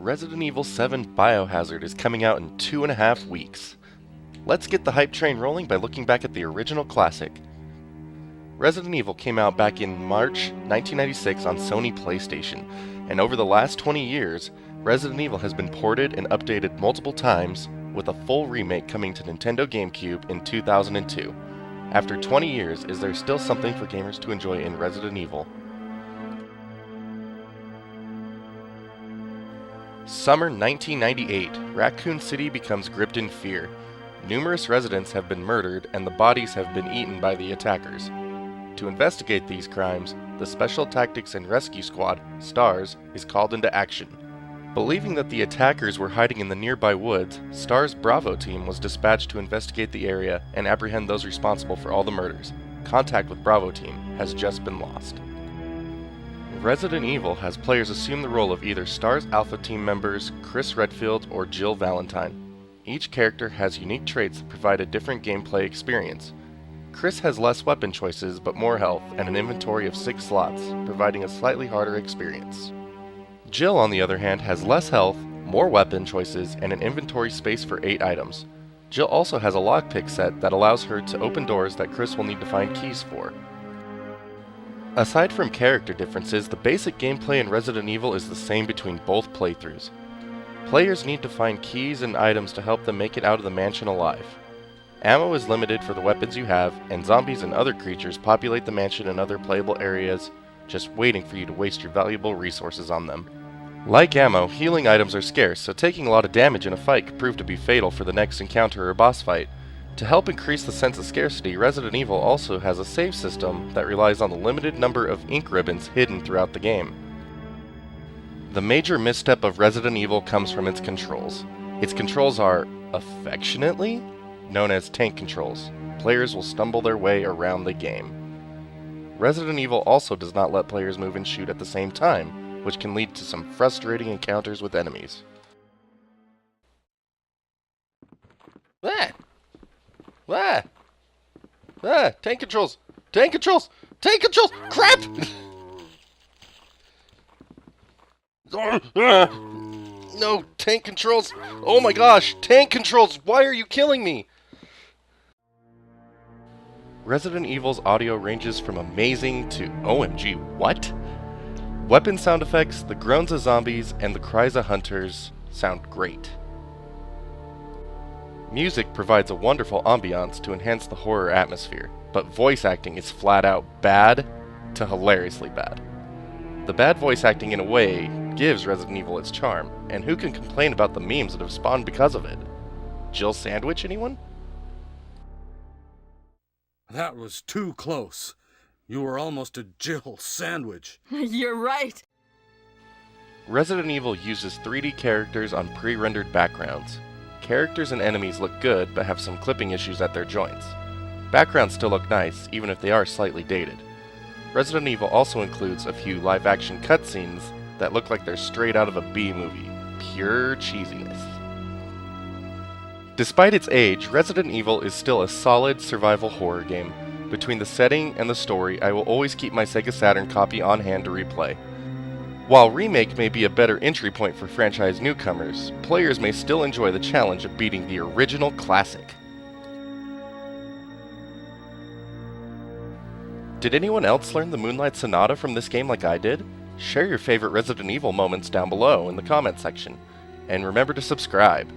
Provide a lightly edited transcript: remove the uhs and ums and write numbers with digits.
Resident Evil 7 Biohazard is coming out in 2.5 weeks. Let's get the hype train rolling by looking back at the original classic. Resident Evil came out back in March 1996 on Sony PlayStation, and over the last 20 years, Resident Evil has been ported and updated multiple times, with a full remake coming to Nintendo GameCube in 2002. After 20 years, is there still something for gamers to enjoy in Resident Evil? Summer 1998, Raccoon City becomes gripped in fear. Numerous residents have been murdered and the bodies have been eaten by the attackers. To investigate these crimes, the Special Tactics and Rescue Squad, S.T.A.R.S, is called into action. Believing that the attackers were hiding in the nearby woods, S.T.A.R.S Bravo team was dispatched to investigate the area and apprehend those responsible for all the murders. Contact with Bravo team has just been lost. Resident Evil has players assume the role of either S.T.A.R.S Alpha team members Chris Redfield or Jill Valentine. Each character has unique traits that provide a different gameplay experience. Chris has less weapon choices but more health and an inventory of 6 slots, providing a slightly harder experience. Jill, on the other hand, has less health, more weapon choices, and an inventory space for 8 items. Jill also has a lockpick set that allows her to open doors that Chris will need to find keys for. Aside from character differences, the basic gameplay in Resident Evil is the same between both playthroughs. Players need to find keys and items to help them make it out of the mansion alive. Ammo is limited for the weapons you have, and zombies and other creatures populate the mansion and other playable areas, just waiting for you to waste your valuable resources on them. Like ammo, healing items are scarce, so taking a lot of damage in a fight could prove to be fatal for the next encounter or boss fight. To help increase the sense of scarcity, Resident Evil also has a save system that relies on the limited number of ink ribbons hidden throughout the game. The major misstep of Resident Evil comes from its controls. Its controls are, affectionately, known as tank controls. Players will stumble their way around the game. Resident Evil also does not let players move and shoot at the same time, which can lead to some frustrating encounters with enemies. Tank controls! Tank controls! Tank controls! Crap! No, tank controls! Oh my gosh, tank controls! Why are you killing me? Resident Evil's audio ranges from amazing to OMG, what? Weapon sound effects, the groans of zombies, and the cries of hunters sound great. Music provides a wonderful ambiance to enhance the horror atmosphere, but voice acting is flat out bad to hilariously bad. The bad voice acting in a way gives Resident Evil its charm, and who can complain about the memes that have spawned because of it? Jill Sandwich, anyone? That was too close. You were almost a Jill Sandwich. You're right. Resident Evil uses 3D characters on pre-rendered backgrounds. Characters and enemies look good, but have some clipping issues at their joints. Backgrounds still look nice, even if they are slightly dated. Resident Evil also includes a few live-action cutscenes that look like they're straight out of a B-movie. Pure cheesiness. Despite its age, Resident Evil is still a solid survival horror game. Between the setting and the story, I will always keep my Sega Saturn copy on hand to replay. While Remake may be a better entry point for franchise newcomers, players may still enjoy the challenge of beating the original classic. Did anyone else learn the Moonlight Sonata from this game like I did? Share your favorite Resident Evil moments down below in the comment section, and remember to subscribe.